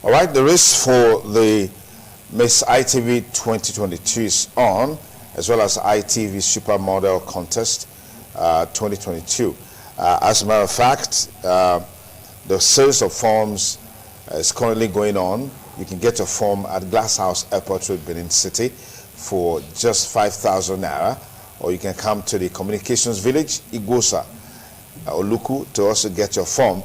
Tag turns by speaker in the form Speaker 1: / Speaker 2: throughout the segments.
Speaker 1: All right, the race for the Miss ITV 2022 is on, as well as ITV Supermodel Contest 2022. As a matter of fact, the sales of forms is currently going on. You can get your form at Glass House Airport Road, Benin City, for just 5,000 naira, or you can come to the Communications Village, Igosa, Oluku, to also get your form.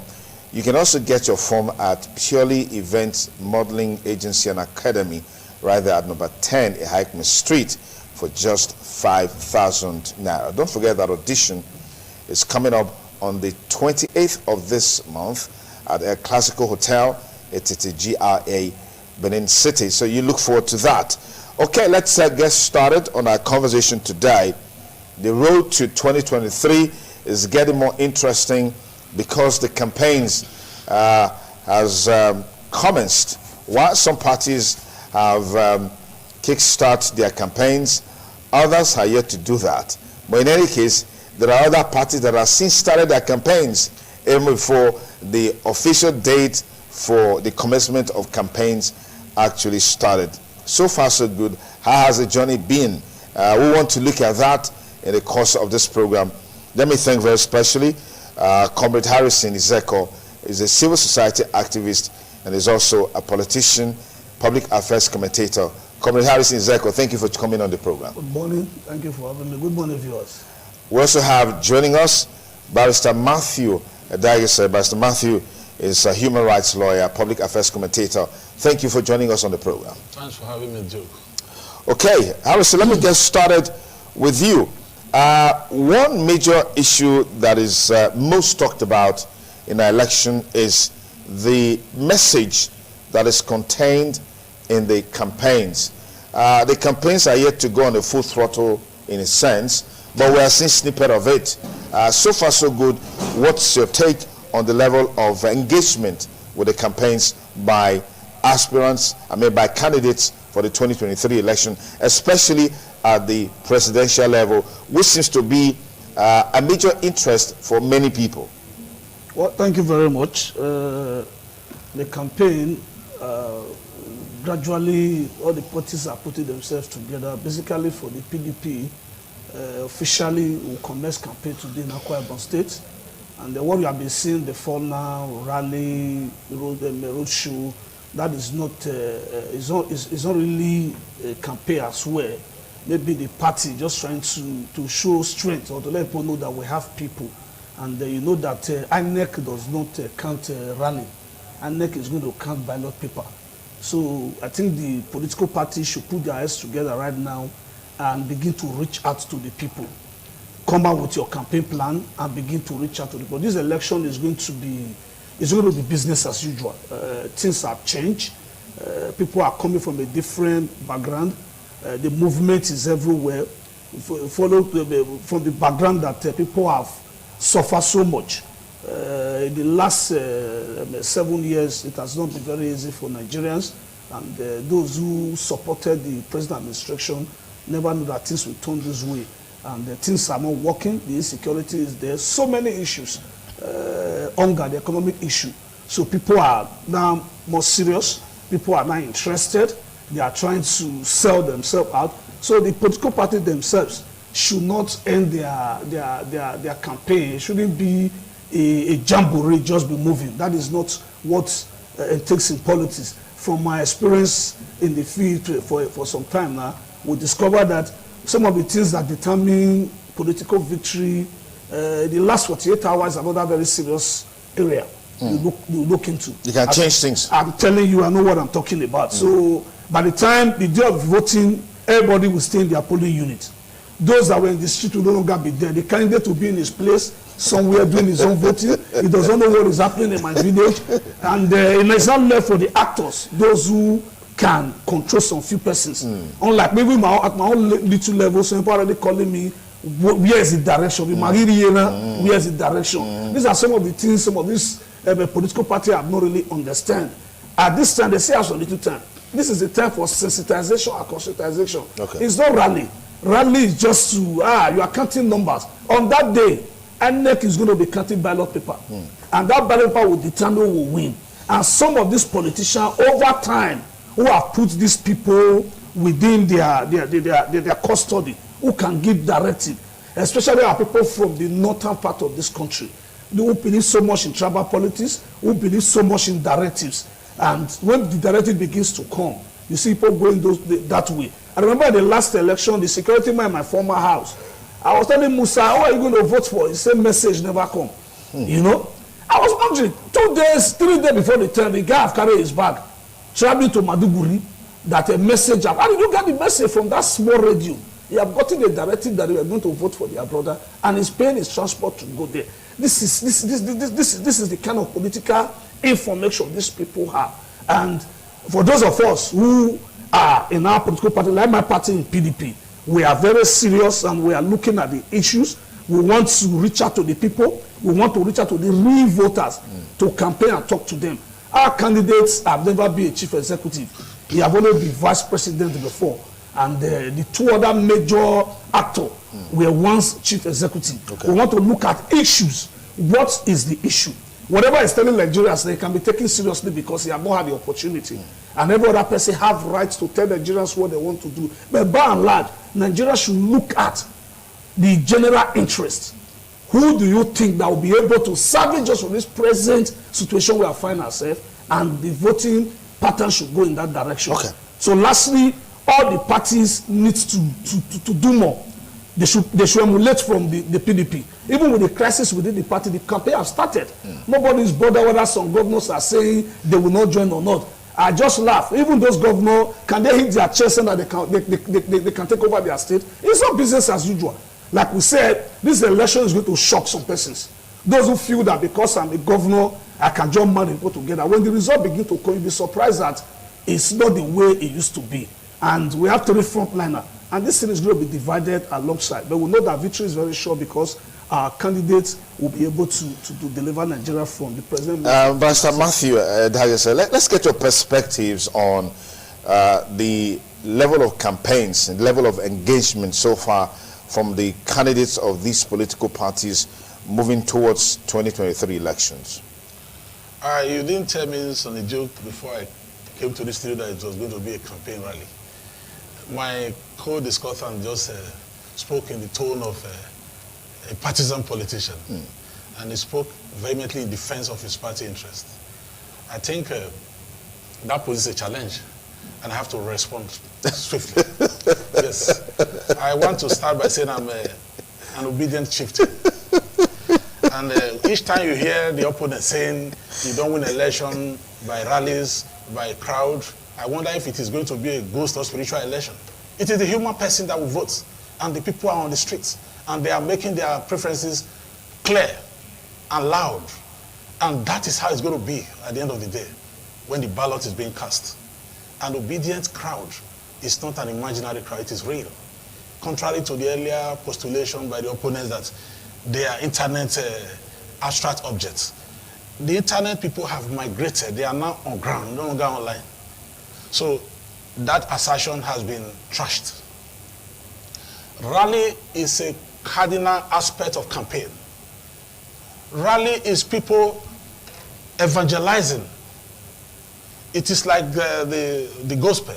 Speaker 1: You can also get your form at Purely Events Modeling Agency and Academy, right there at number 10, Ihaikme Street, for just 5,000 naira. Don't forget that audition is coming up on the 28th of this month at a Classical Hotel, Etiti GRA, Benin City. So you look forward to that. Okay, let's get started on our conversation today. The road to 2023 is getting more interesting because the campaigns has commenced. While some parties have kick-start their campaigns, others are yet to do that. But in any case, there are other parties that have since started their campaigns even before the official date for the commencement of campaigns actually started. So far, so good. How has the journey been? We want to look at that in the course of this program. Let me thank very specially Comrade Harrison Izeko. Is a civil society activist and is also a politician, public affairs commentator. Comrade Harrison Izeko, thank you for coming on the program.
Speaker 2: Good morning. Thank you for having me. Good morning, viewers.
Speaker 1: We also have joining us Barrister Matthew Adagise. Barrister Matthew is a human rights lawyer, public affairs commentator. Thank you for joining us on the program.
Speaker 3: Thanks for having me, Joe.
Speaker 1: Okay, Harrison, let me get started with you. One major issue that is most talked about in the election is the message that is contained in the campaigns. The campaigns are yet to go on a full throttle in a sense, but we are seeing snippet of it. So far so good. What's your take on the level of engagement with the campaigns by aspirants, by candidates for the 2023 election, especially at the presidential level, which seems to be a major interest for many people?
Speaker 2: Well, thank you very much. The campaign, gradually all the parties are putting themselves together. Basically for the PDP, officially will commence campaign today in Akwa Ibom State. And what we have been seeing, the fall now, rally, road show, that is not, it's not really a campaign as well. Maybe the party just trying to show strength or to let people know that we have people. And you know that INEC does not count rally. INEC is going to count ballot paper. So I think the political parties should put their heads together right now and begin to reach out to the people. Come out with your campaign plan and begin to reach out to the people. This election is going to be, business as usual. Things have changed. People are coming from a different background. The movement is everywhere. Follow from the background that people have suffered so much. In the last 7 years, it has not been very easy for Nigerians, and those who supported the present administration never knew that things would turn this way, and things are not working. The insecurity is there. So many issues, hunger, the economic issue. So people are now more serious. People are now interested. They are trying to sell themselves out. So the political parties themselves should not end their campaign. It shouldn't be a jamboree, just be moving. That is not what it takes in politics. From my experience in the field for some time now, we discovered that some of the things that determine political victory, the last 48 hours, another very serious area you look into. You
Speaker 1: can change things.
Speaker 2: I'm telling you, I know what I'm talking about. So by the time the day of voting, everybody will stay in their polling unit. Those that were in the street will no longer be there. The candidate will be in his place, somewhere doing his own voting. He doesn't know what is happening in my village. And it's not left for the actors, those who can control some few persons. Unlike maybe at my own little level, some people are already calling me, where is the direction? Where is the direction? These are some of the things, some of these political parties have not really understand. At this time, they say us a little time. This is a time for sensitization and conscientization. Okay. It's not rally. Rally is just to, you are counting numbers. On that day, INEC is going to be counting ballot paper. And that ballot paper will determine who will win. And some of these politicians over time who have put these people within their custody, who can give directive, especially our people from the northern part of this country, who believe so much in tribal politics, who believe so much in directives. And when the directive begins to come, you see people going that way. I remember in the last election, the security man in my former house, I was telling Musa, how are you going to vote for? He said, message never come. You know? I was wondering, 2 days, 3 days before the turn, the guy have carried his bag, traveling to Maduguri, that a message, how did you get the message from that small radio? He have gotten a directive that they were going to vote for their brother, and he's paying his transport to go there. This is the kind of political information these people have. And for those of us who are in our political party, like my party in PDP, we are very serious and we are looking at the issues. We want to reach out to the people. We want to reach out to the real voters to campaign and talk to them. Our candidates have never been a chief executive. He have only been vice president before. And the two other major actors were once chief executive. Okay. We want to look at issues. What is the issue? Whatever is telling Nigerians, they can be taken seriously because they have not had the opportunity. And every other person have rights to tell Nigerians what they want to do. But by and large, Nigeria should look at the general interest. Who do you think that will be able to salvage us from this present situation we are finding ourselves? And the voting pattern should go in that direction. Okay. So lastly, all the parties need to do more. They should emulate from the PDP. Even with the crisis within the party, the campaign has started. Nobody is bothered whether some governors are saying they will not join or not. I just laugh. Even those governors, can they hit their chest and that they can take over their state? It's not business as usual. Like we said, this election is going to shock some persons. Those who feel that because I'm a governor, I can join man and go together. When the result begins to come, you'll be surprised that it's not the way it used to be. And we have 3 frontliners. And this thing is going to be divided alongside. But we know that victory is very sure because our candidates will be able to deliver Nigeria from the president.
Speaker 1: Mr. Matthew, let's get your perspectives on the level of campaigns and level of engagement so far from the candidates of these political parties moving towards 2023 elections.
Speaker 3: You didn't tell me on a joke before I came to the studio that it was going to be a campaign rally. My co-discussant just spoke in the tone of a partisan politician, and he spoke vehemently in defense of his party interest. I think that poses a challenge, and I have to respond swiftly. Yes, I want to start by saying I'm an obedient chieftain. And each time you hear the opponent saying you don't win election by rallies, by crowd, I wonder if it is going to be a ghost or spiritual election. It is the human person that will vote, and the people are on the streets, and they are making their preferences clear and loud. And that is how it's going to be at the end of the day, when the ballot is being cast. An obedient crowd is not an imaginary crowd, it is real. Contrary to the earlier postulation by the opponents that they are internet abstract objects. The internet people have migrated, they are now on ground, no longer online. So that assertion has been trashed. Rally is a cardinal aspect of campaign. Rally is people evangelizing. It is like the gospel.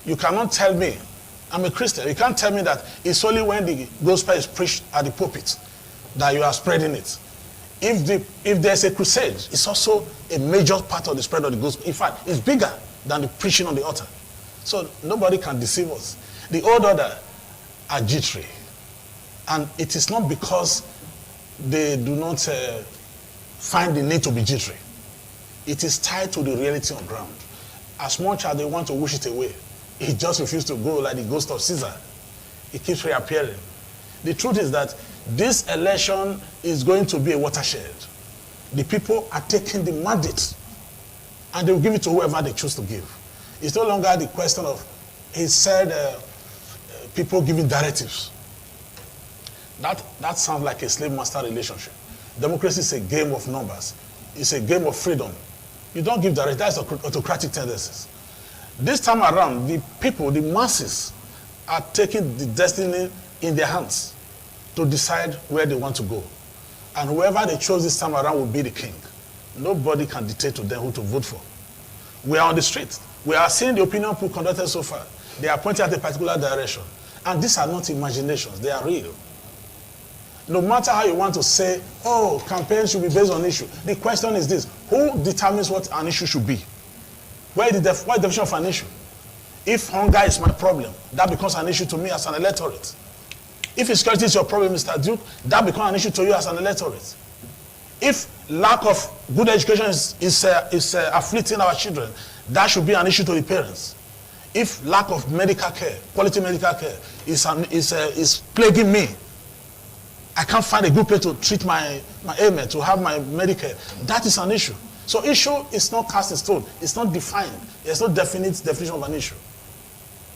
Speaker 3: You cannot tell me, I'm a Christian, you can't tell me that it's only when the gospel is preached at the pulpit that you are spreading it. If there's a crusade, it's also a major part of the spread of the gospel. In fact, it's bigger than the preaching on the altar. So nobody can deceive us. The old order are jittery. And it is not because they do not find the need to be jittery. It is tied to the reality on ground. As much as they want to wish it away, it just refuses to go like the ghost of Caesar. It keeps reappearing. The truth is that this election is going to be a watershed. The people are taking the mandate and they will give it to whoever they choose to give. It's no longer the question of, he said, people giving directives. That sounds like a slave-master relationship. Democracy is a game of numbers. It's a game of freedom. You don't give directives, that's autocratic tendencies. This time around, the people, the masses, are taking the destiny in their hands to decide where they want to go. And whoever they chose this time around will be the king. Nobody can dictate to them who to vote for. We are on the street. We are seeing the opinion poll conducted so far. They are pointing at a particular direction. And these are not imaginations. They are real. No matter how you want to say, oh, campaigns should be based on issue. The question is this: who determines what an issue should be? What is the definition of an issue? If hunger is my problem, that becomes an issue to me as an electorate. If insecurity is your problem, Mr. Duke, that becomes an issue to you as an electorate. If lack of good education is afflicting our children, that should be an issue to the parents. If lack of medical care, quality medical care, is plaguing me, I can't find a good place to treat my ailment, to have my Medicare, that is an issue. So issue is not cast in stone. It's not defined. There's no definite definition of an issue.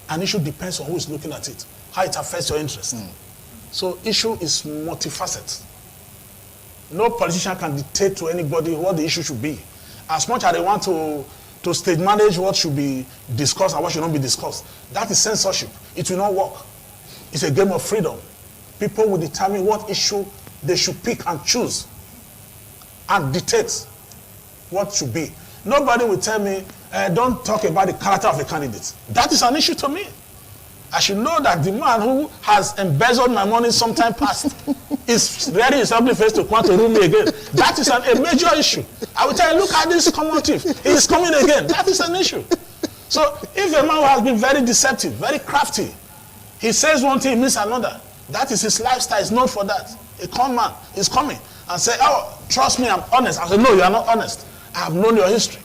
Speaker 3: An issue depends on who is looking at it, how it affects your interest. So issue is multifaceted. No politician can dictate to anybody what the issue should be. As much as they want to stage manage what should be discussed and what should not be discussed, that is censorship. It will not work. It's a game of freedom. People will determine what issue they should pick and choose and dictate what should be. Nobody will tell me, don't talk about the character of a candidate. That is an issue to me. I should know that the man who has embezzled my money sometime past is ready in somebody face to come to rule me again. That is a major issue. I will tell you, look at this common thief. He is coming again. That is an issue. So if a man who has been very deceptive, very crafty, he says one thing, he means another. That is his lifestyle. He's known for that. A con man is coming and say, oh, trust me, I'm honest. I say, no, you are not honest. I have known your history.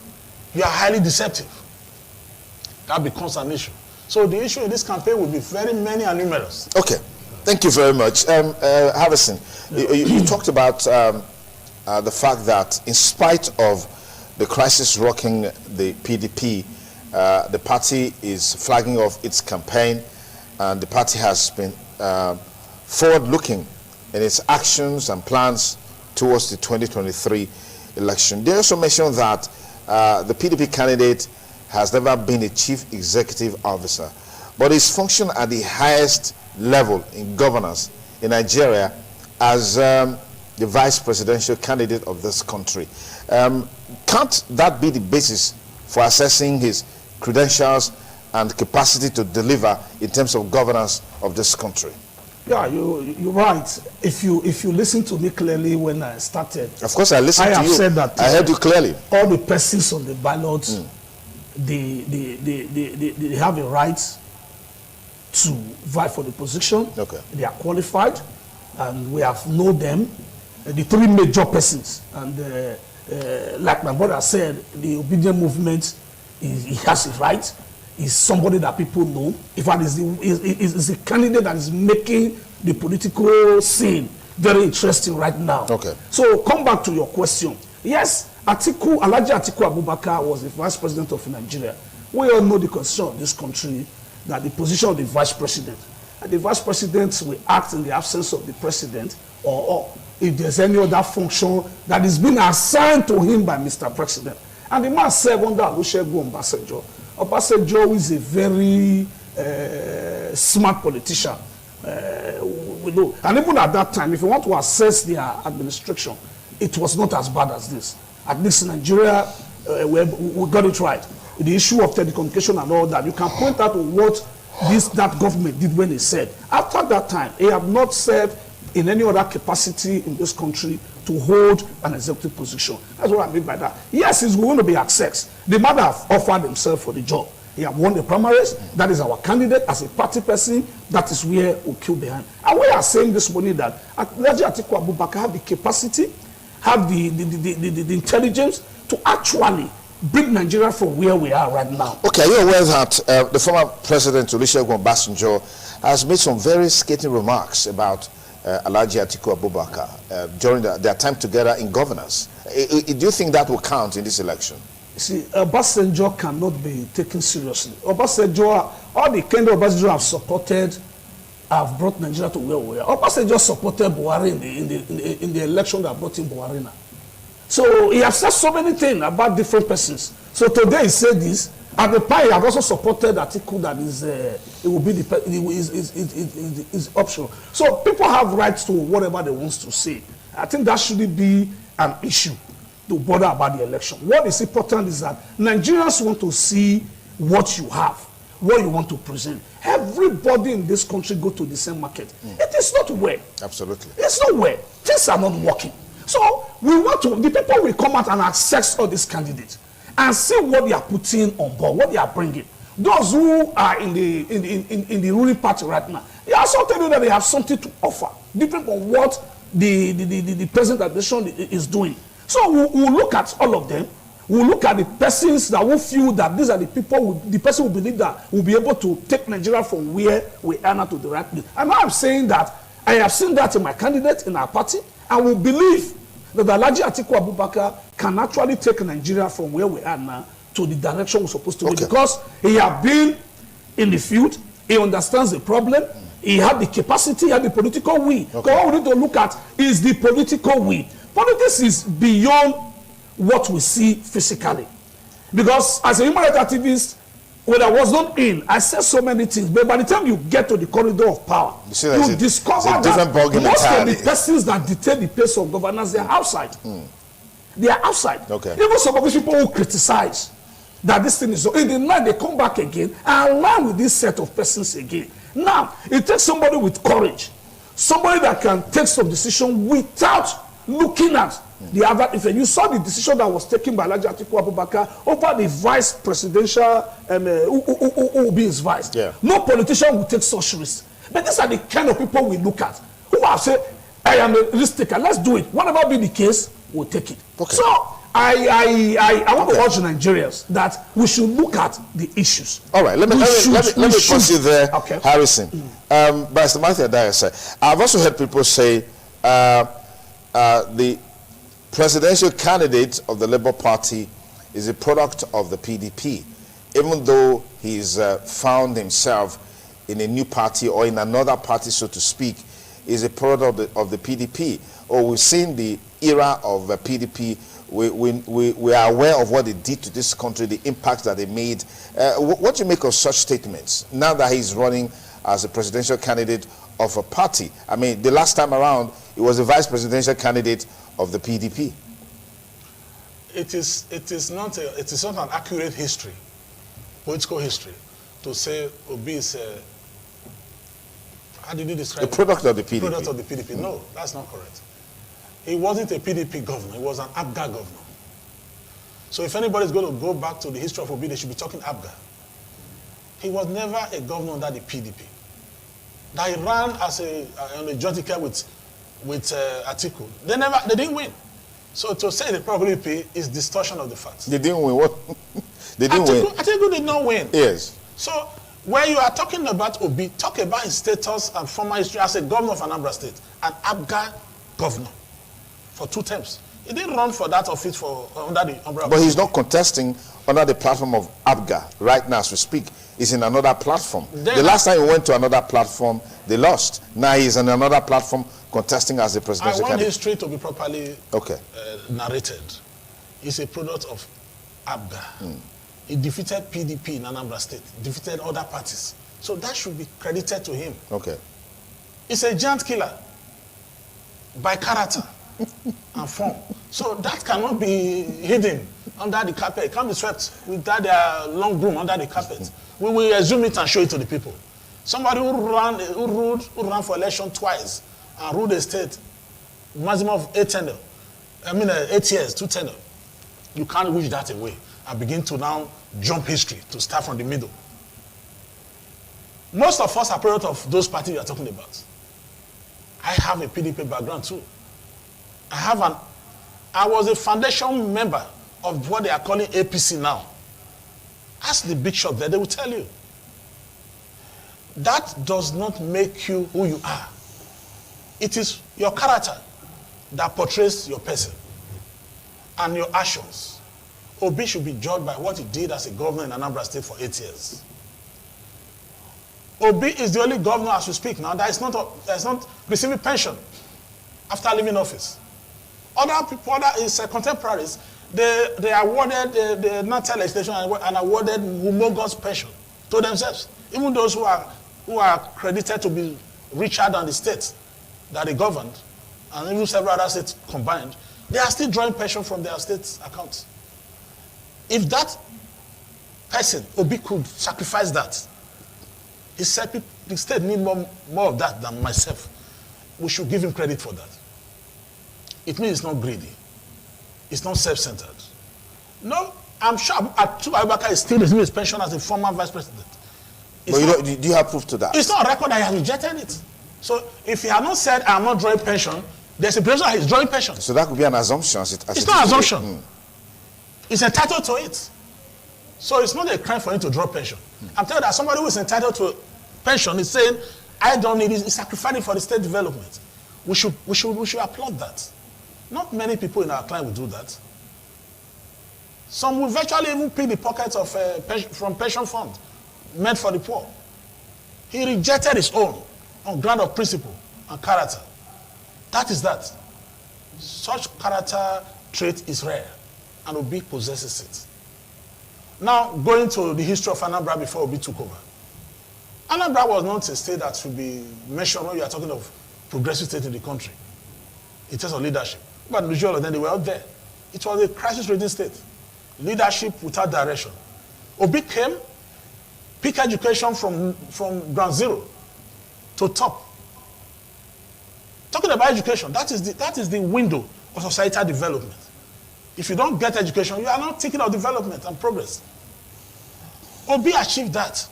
Speaker 3: You are highly deceptive. That becomes an issue. So the issue in this campaign will be very many and numerous.
Speaker 1: Okay, thank you very much. Harrison, you talked about the fact that in spite of the crisis rocking the PDP, the party is flagging off its campaign, and the party has been forward-looking in its actions and plans towards the 2023 election. They also mentioned that the PDP candidate has never been a chief executive officer, but is functioning at the highest level in governance in Nigeria as the vice presidential candidate of this country. Can't that be the basis for assessing his credentials and capacity to deliver in terms of governance of this country?
Speaker 2: Yeah, you're right. If you listen to me clearly when I started,
Speaker 1: of course I listened to you.
Speaker 2: I have said that
Speaker 1: I heard you clearly.
Speaker 2: All the persons on the ballot, they have a right to vie for the position.
Speaker 1: Okay.
Speaker 2: They are qualified, and we have known them. The three major persons, and like my brother said, the obedient movement, he has a right. Is somebody that people know. In fact, is a candidate that is making the political scene very interesting right now.
Speaker 1: Okay.
Speaker 2: So come back to your question. Yes, Alhaji Atiku Abubakar was the vice president of Nigeria. We all know the constitution of this country, that the position of the vice president, and the vice president will act in the absence of the president, or if there's any other function that is being assigned to him by Mr. President. And the man served under Olusegun Obasanjo. Obasanjo is a very smart politician. We know. And even at that time, if you want to assess their administration, it was not as bad as this. At least in Nigeria, we got it right. The issue of telecommunication and all that, you can point out what that government did when they said. After that time, they have not served in any other capacity in this country to hold an executive position. That's what I mean by that. Yes, he's going to be accessed. The man have offered himself for the job. He have won the primaries. That is our candidate as a party person. That is where we kill behind. And we are saying this morning that Alhaji Atiku Abubakar have the capacity, have the intelligence to actually bring Nigeria from where we are right now.
Speaker 1: Okay, are you aware that the former president Olusegun Obasanjo has made some very scathing remarks about Alhaji Atiku Abubakar during their time together in governance? Do you think that will count in this election?
Speaker 2: See, Obasanjo cannot be taken seriously. Obasanjo, all the kind of Obasanjo have supported have brought Nigeria to where we are. Obasanjo supported Buhari in the election that brought in Buhari now. So he has said so many things about different persons. So today he said this. At the time, he has also supported Atiku that it will be is optional. So people have rights to whatever they want to say. I think that shouldn't be an issue. to bother about the election. What is important is that Nigerians want to see what you have, what you want to present. Everybody in this country go to the same market. It is not well.
Speaker 1: Absolutely.
Speaker 2: It's not well. Things are not working. So we want to, the people will come out and assess all these candidates and see what they are putting on board, what they are bringing. Those who are in the ruling party right now, they also tell you that they have something to offer, different from what the present administration is doing. So we'll look at all of them. We'll look at the persons that will feel that these are the people, the person who believe that will be able to take Nigeria from where we are now to the right place. And I'm saying that I have seen that in my candidate in our party, and we believe that Alhaji Atiku Abubakar can actually take Nigeria from where we are now to the direction we're supposed to be, because he has been in the field, he understands the problem, he had the capacity, he had the political will. Because what we need to look at is the political will. Politics is beyond what we see physically. Because as a human rights activist, when I was not in, I said so many things, but by the time you get to the corridor of power, you discover that most of the persons that dictate the pace of governance, they are outside. They are outside. Even some of these people who criticize that this thing is so, in the night they come back again and align with this set of persons again. Now, it takes somebody with courage, somebody that can take some decision without looking at the other effect. You saw the decision that was taken by Alhaji Atiku Abubakar over the vice presidential, who will be his vice. No politician will take such risks. But these are the kind of people we look at, who have said, I am a risk taker, let's do it. Whatever be the case, we'll take it. So I want to urge Nigerians that we should look at the issues.
Speaker 1: All right, let me pause you there, Harrison. Barrister Matthew Adaya said, I've also heard people say the presidential candidate of the Labour Party is a product of the PDP, even though he's found himself in a new party or in another party, so to speak, is a product of the PDP. Or we've seen the era of the PDP. We are aware of what they did to this country, the impact that they made. What do you make of such statements now that he's running as a presidential candidate of a party? I mean, the last time around, he was a vice presidential candidate of the PDP.
Speaker 3: It is not an accurate history, political history, to say Obi is how did you describe
Speaker 1: the product of the PDP?
Speaker 3: Product of the PDP. No, that's not correct. He wasn't a PDP governor. He was an ABGA governor. So if anybody's going to go back to the history of Obi, they should be talking ABGA. He was never a governor under the PDP. That he ran as on a joint ticket with Atiku. They didn't win. So to say the PDP is distortion of the facts.
Speaker 1: They didn't win what? They didn't win.
Speaker 3: Atiku did not win.
Speaker 1: Yes.
Speaker 3: So when you are talking about Obi, talk about his status and former history as a governor of Anambra State, an ABGA governor for 2 terms. He didn't run for that office under the umbrella.
Speaker 1: But he's not contesting under the platform of ABGA right now as we speak. He's in another platform. The last time he went to another platform, they lost. Now he's on another platform contesting as a presidential candidate.
Speaker 3: I want history to be properly narrated. He's a product of ABGA. He defeated PDP in Anambra State, defeated other parties. So that should be credited to him. He's a giant killer by character and form. So that cannot be hidden under the carpet. It can't be swept with that long broom under the carpet. We will assume it and show it to the people. Somebody who ran for election twice and ruled a state maximum of 8 years, 2 tenure. You can't wish that away and begin to now jump history to start from the middle. Most of us are product of those parties you are talking about. I have a PDP background too. I was a foundation member of what they are calling APC now. Ask the big shot there, they will tell you. That does not make you who you are. It is your character that portrays your person and your actions. Obi should be judged by what he did as a governor in Anambra State for 8 years. Obi is the only governor as we speak now that is not receiving pension after leaving office. Other people, his contemporaries, they awarded the national legislation and awarded humongous pension to themselves. Even those who are credited to be richer than the states that they governed, and even several other states combined, They are still drawing pension from their state accounts. If that person, Obi, could sacrifice that, he said the state need more of that than myself. We should give him credit for that. It means it's not greedy. It's not self-centered. No, I'm sure Atiku Abubakar is still receiving his pension as a former vice president.
Speaker 1: But do you have proof to that?
Speaker 3: It's not a record that he has rejected it. So if he had not said, I'm not drawing pension, there's a presumption that he's drawing pension.
Speaker 1: So that could be an assumption.
Speaker 3: It's not an assumption. He's entitled to it. So it's not a crime for him to draw pension. I'm telling you that somebody who is entitled to pension is saying, I don't need it, he's sacrificing for the state development. We should applaud that. Not many people in our clan will do that. Some will virtually even pick the pockets of from pension fund meant for the poor. He rejected his own on ground of principle and character. That is that. Such character trait is rare, and Obi possesses it. Now, going to the history of Anambra before Obi took over. Anambra was not a state that should be mentioned when you are talking of progressive state in the country in terms of leadership. But the majority of them, they were out there. It was a crisis-ridden state. Leadership without direction. Obi came, pick education from ground zero to top. Talking about education, that is the window of societal development. If you don't get education, you are not thinking of development and progress. Obi achieved that.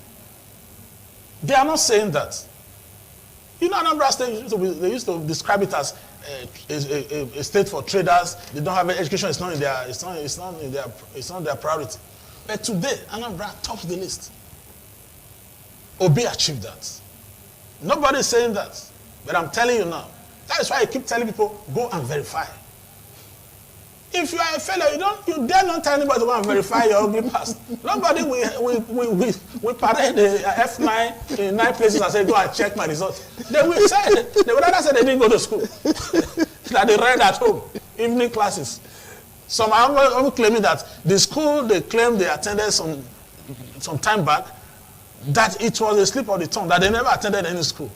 Speaker 3: They are not saying that. You know, Anambra State, they used to describe it as a state for traders. They don't have education. It's not their priority. But today, Anambra tops the list. Obi achieved that. Nobody is saying that, but I'm telling you now. That is why I keep telling people, go and verify. If you are a fellow, you dare not tell anybody to go and verify your ugly past. Nobody will parade the F9 in 9 places and say, go and check my results. They will rather say they didn't go to school. That they read at home, evening classes. Some are claiming that the school they claim they attended some time back, that it was a slip of the tongue, that they never attended any school.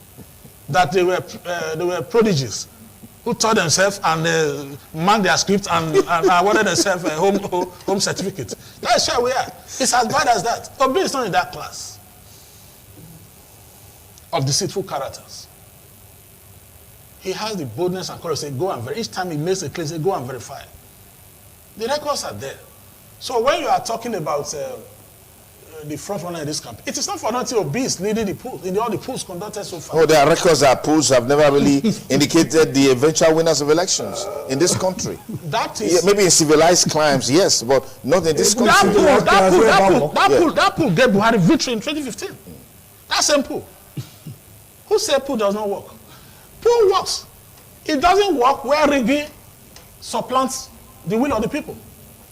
Speaker 3: That they were prodigies who taught themselves and manned their script and awarded themselves a home certificate. That's where we are. It's as bad as that. Obi is not in that class of deceitful characters. He has the boldness and courage to say, go and verify. Each time he makes a claim, say, go and verify. The records are there. So when you are talking about the front runner in this camp, it is not for nothing Obi is leading the polls, in all the polls conducted so far.
Speaker 1: Oh, there are records that polls have never really indicated the eventual winners of elections in this country.
Speaker 3: That is...
Speaker 1: maybe in civilized climes, yes, but not in this country.
Speaker 3: That pool gave Buhari victory in 2015. That same pool. Who said pool does not work? Pool works. It doesn't work where rigging supplants the will of the people.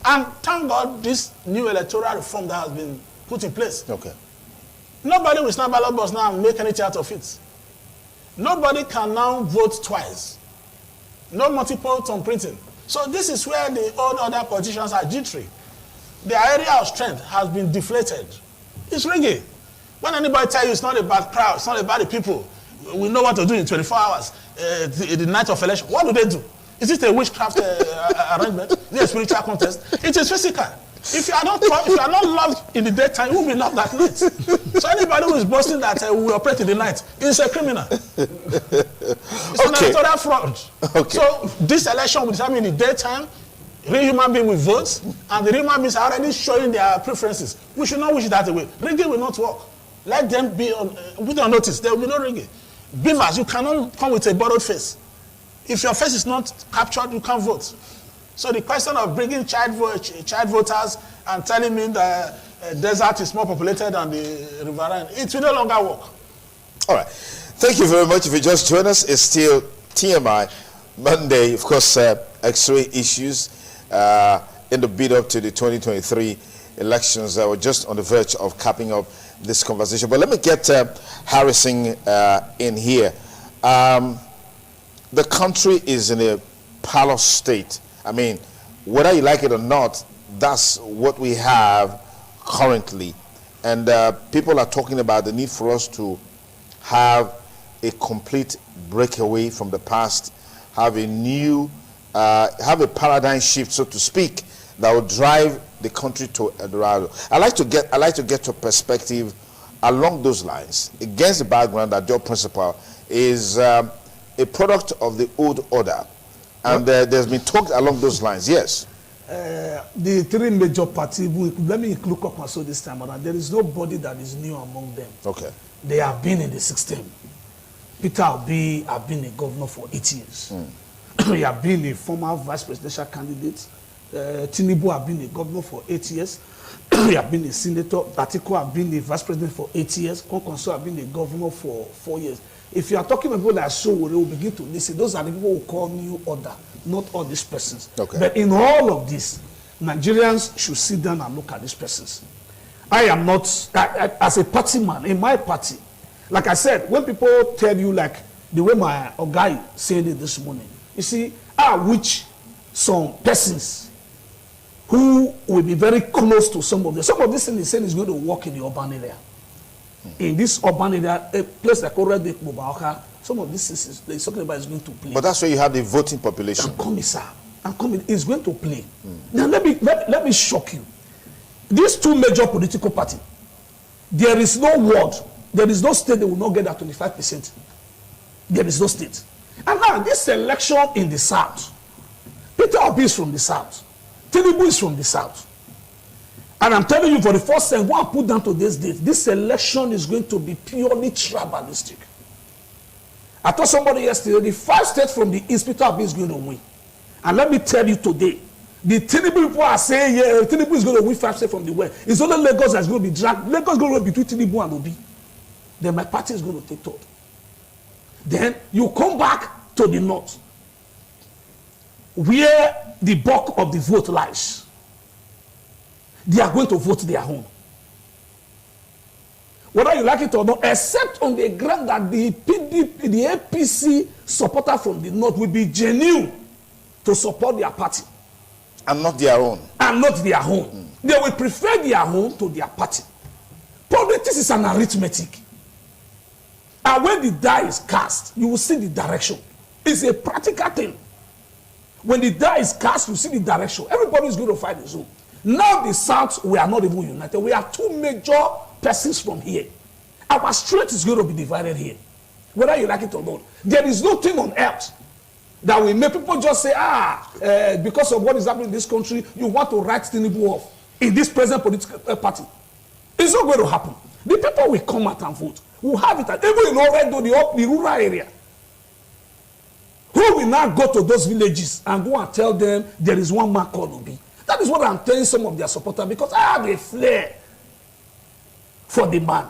Speaker 3: And thank God this new electoral reform that has been put in place.
Speaker 1: Okay.
Speaker 3: Nobody will snap ballot box now and make anything out of it. Nobody can now vote twice. No multiple tone printing. So this is where the old other politicians are jittery. Their area of strength has been deflated. It's rigging. When anybody tells you it's not about crowd, it's not about the people, we know what to do in 24 hours, the night of election, what do? Is it a witchcraft arrangement? Is it a spiritual contest? It is physical. If you are not loved in the daytime, you will be loved at night. So anybody who is boasting that we operate in the night is a criminal. It's an electoral fraud. Okay. So this election will determine in the daytime, real human beings will vote, and the real human beings are already showing their preferences. We should not wish that away. Rigging will not work. Let them be with your notice. There will be no rigging. Beamers, you cannot come with a borrowed face. If your face is not captured, you can't vote. So the question of bringing child voters and telling me the desert is more populated than the riverine, it will no longer work.
Speaker 1: All right. Thank you very much. If you just join us, it's still TMI Monday. Of course, X-ray issues in the build up to the 2023 elections. We're just on the verge of capping up this conversation. But let me get Harrison in here. The country is in a parlous state. I mean, whether you like it or not, that's what we have currently. And people are talking about the need for us to have a complete breakaway from the past, have a new have a paradigm shift, so to speak, that will drive the country to Eldorado. I like to get your perspective along those lines, against the background that your principal is a product of the old order, and there's been talk along those lines. Yes.
Speaker 2: The three major parties, let me look up and so this time around, there is nobody that is new among them.
Speaker 1: Okay.
Speaker 2: They have been in the system. Peter Obi have been a governor for 8 years. He have been a former vice presidential candidate. Tinubu have been a governor for 8 years. He have been a senator. Atiku have been a vice president for 8 years. Konkonso have been a governor for 4 years. If you are talking about people like Sowore, will begin to listen. Those are the people who call new order, not all these persons.
Speaker 1: Okay.
Speaker 2: But in all of this, Nigerians should sit down and look at these persons. I am not, as a party man, in my party, like I said, when people tell you, like the way my guy said it this morning, you see, which some persons who will be very close to some of them. Some of this thing is saying is going to work in the urban area. In this urban area, a place like already Mubarak, some of this is talking about is going to play.
Speaker 1: But that's where you have the voting population.
Speaker 2: And coming, sir. And coming is going to play. Now let me shock you. These two major political parties, there is no ward, there is no state that will not get that 25%. There is no state. And now this election in the south, Peter Obi is from the south, Tinubu is from the south. And I'm telling you, for the first time, go and put down to this date, this election is going to be purely tribalistic. I told somebody yesterday, the 5 states from the east, Peter Obi is going to win. And let me tell you today, the Tinubu people are saying, yeah, Tinubu is going to win 5 states from the west. It's only Lagos that's going to be dragged. Lagos is going to be between Tinubu and Obi. Then my party is going to take third. Then you come back to the north, where the bulk of the vote lies. They are going to vote their own. Whether you like it or not, except on the ground that the PDP, the APC supporter from the north will be genuine to support their party.
Speaker 1: And not their own.
Speaker 2: And not their own. They will prefer their own to their party. Politics is an arithmetic. And when the die is cast, you will see the direction. It's a practical thing. When the die is cast, you see the direction. Everybody is going to fight his own. Now the South, we are not even united. We are two major persons from here. Our strength is going to be divided here. Whether you like it or not. There is no thing on earth that will make people just say, because of what is happening in this country, you want to write Tinubu off in this present political party. It's not going to happen. The people will come out and vote. Will have it. Even in already the rural area. Who will now go to those villages and go and tell them there is one man called Obi? That is what I'm telling some of their supporters, because I have a flair for the man.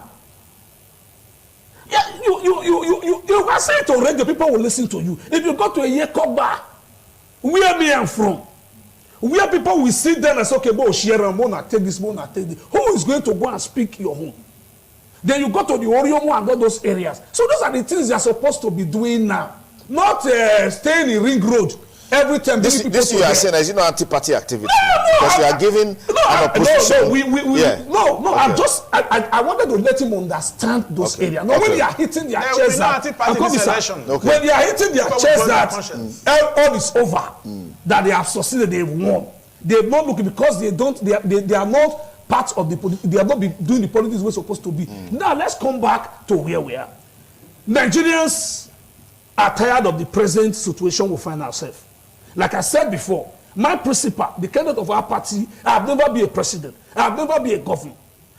Speaker 2: Yeah, you are saying to already, people will listen to you. If you go to a Yekoba, where me am from, where people will sit there and say, okay, but share a mona, take this mona, take this. Who is going to go and speak your home? Then you go to the Oriomo and all those areas. So those are the things you are supposed to be doing now. Not staying in Ring Road every time.
Speaker 1: This you are saying is anti-party activity. Because you are giving an opposition.
Speaker 2: No, okay. I wanted to let him understand those areas. No, when they are hitting their chest when they are hitting their chest that all is over, that they have succeeded, they have won. They are not looking because they are not part of the politics. They are not doing the politics we're supposed to be. Now let's come back to where we are. Nigerians are tired of the present situation we find ourselves. Like I said before, my principal, the candidate of our party, I have never been a president. I have never been a governor.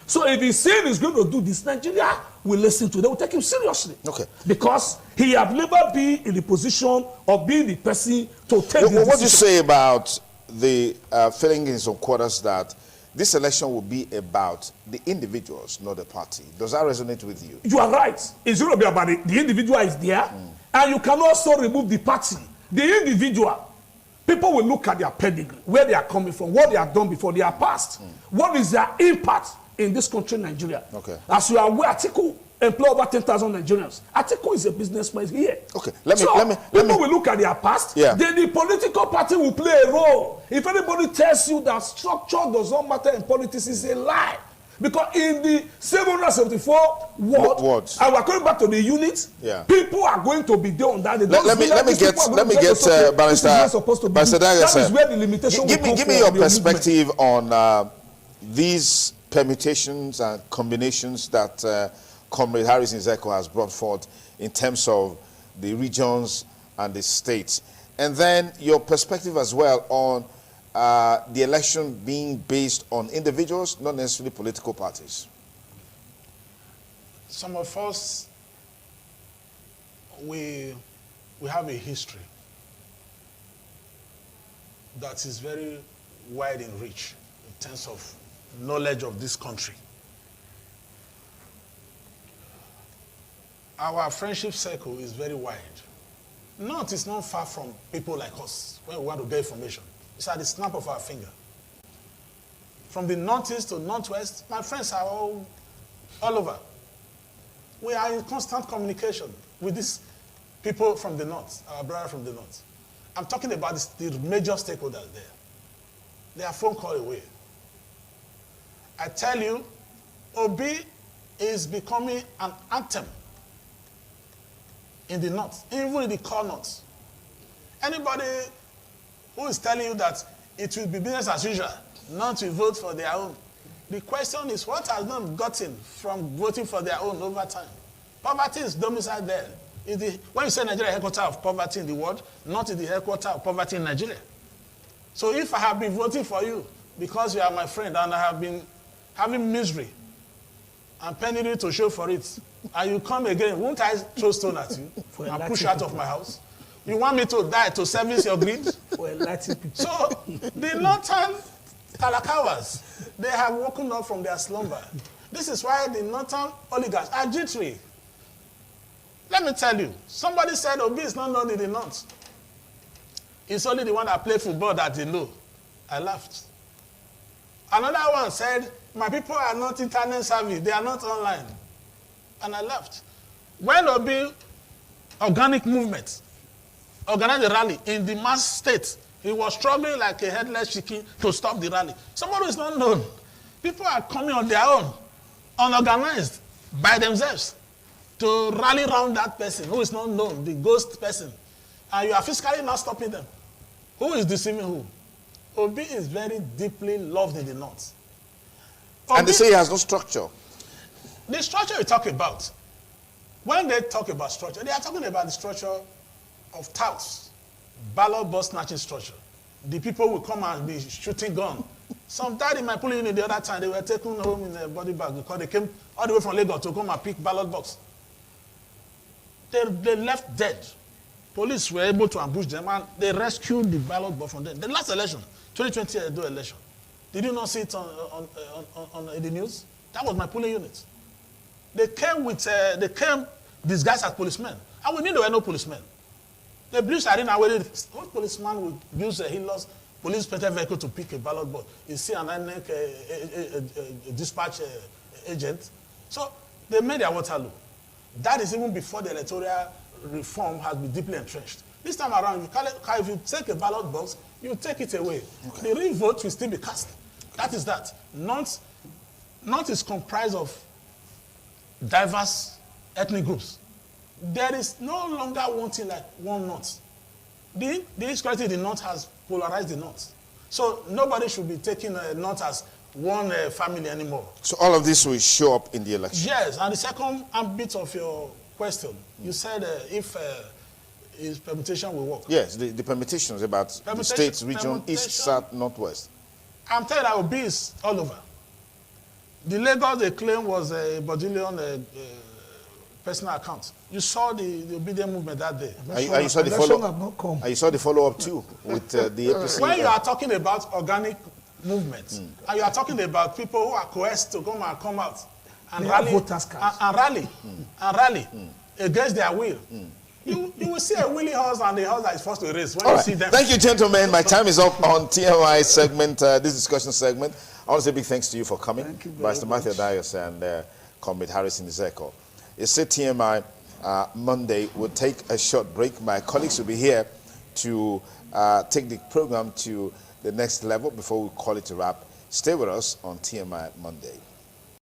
Speaker 2: So if he's saying he's going to do this, Nigeria will listen to him. They will take him seriously. Okay. Because he have never been in the position of being the person to take the
Speaker 1: What do you say about the feeling in some quarters that this election will be about the individuals, not the party? Does that resonate with you?
Speaker 2: You are right. It's going to be about the individual is there. And you can also remove the party. The individual, people will look at their pedigree, where they are coming from, what they have done before, their past. What is their impact in this country, Nigeria? Okay. As you are aware, Atiku employ over 10,000 Nigerians. Atiku is a businessman here. Okay. People will look at their past. Then the political party will play a role. If anybody tells you that structure does not matter in politics, it's a lie. Because in the 774 wards, and we're coming back to the units, people are going to be there on that day.
Speaker 1: Let me get Barrister
Speaker 2: That is where the limitation will come.
Speaker 1: Give me your perspective on these permutations and combinations that Comrade Harris Nzeko has brought forth in terms of the regions and the states. And then your perspective as well on the election being based on individuals, not necessarily political parties.
Speaker 3: Some of us, we have a history that is very wide and rich in terms of knowledge of this country. Our friendship circle is very wide. North is not far from people like us when we want to get information. It's at the snap of our finger. From the northeast to northwest, my friends are all over. We are in constant communication with these people from the north, our brother from the north. I'm talking about the major stakeholders there. They are phone call away. I tell you, Obi is becoming an anthem in the north, even in the core north. Anybody who is telling you that it will be business as usual, not to vote for their own. The question is, what has them gotten from voting for their own over time? Poverty is domiciled there. When you say Nigeria headquarters of poverty in the world, not in the headquarters of poverty in Nigeria. So if I have been voting for you because you are my friend and I have been having misery and penury to show for it, and you come again, won't I throw stone at you and push you out of my house? You want me to die to service your greed? So the northern Kalakawas, they have woken up from their slumber. This is why the northern oligarchs are jittery. Let me tell you, somebody said Obi is not known in the north. It's only the one that play football that they know. I laughed. Another one said, my people are not internet savvy, they are not online. And I laughed. When Obi organic movement organized a rally in the mass state, he was struggling like a headless chicken to stop the rally. Somebody who is not known. People are coming on their own, unorganized, by themselves, to rally around that person who is not known, the ghost person. And you are physically not stopping them. Who is deceiving who? Obi is very deeply loved in the north. Obi,
Speaker 1: and they say he has no structure.
Speaker 3: The structure you talk about, when they talk about structure, they are talking about the structure of touts, ballot box snatching structure. The people will come and be shooting gun. Some died in my polling unit the other time. They were taken home in a body bag because they came all the way from Lagos to come and pick ballot box. They left dead. Police were able to ambush them and they rescued the ballot box from them. The last election, 2020 Edo election, did you not see it on the news? That was my polling unit. They came disguised as policemen. And we knew there were no policemen. The Blues Arena, where what policeman would use a Hilos police special vehicle to pick a ballot box? You see an dispatch agent. So they made their Waterloo. That is even before the electoral reform has been deeply entrenched. This time around, if you take a ballot box, you take it away. Okay. The real vote will still be cast. That is that. North is comprised of diverse ethnic groups. There is no longer one thing like one North. The insecurity in the North has polarized the North. So nobody should be taking North as one family anymore.
Speaker 1: So all of this will show up in the election?
Speaker 3: Yes, and the second bit of your question, you said if his permutation will work.
Speaker 1: Yes, the permutations about the states, region, east, south, northwest. I'm
Speaker 3: telling you, that Obi is all over. The Lagos they claim was a Baudillion personal account. You saw the obedient movement that day.
Speaker 1: You saw the follow-up. You saw the follow-up too with the APC.
Speaker 3: When you are talking about organic movement, and you are talking about people who are coerced to come out and rally against their will, you will see a willy horse and a horse that is forced to race when you see them.
Speaker 1: Thank you, gentlemen. My time is up on TMI segment, this discussion segment. I want to say big thanks to you for coming.
Speaker 2: Thank you very
Speaker 1: Pastor Matthew Dias and Comrade Harris Nzeko. It's a TMI Monday. We'll take a short break. My colleagues will be here to take the program to the next level before we call it a wrap. Stay with us on TMI Monday.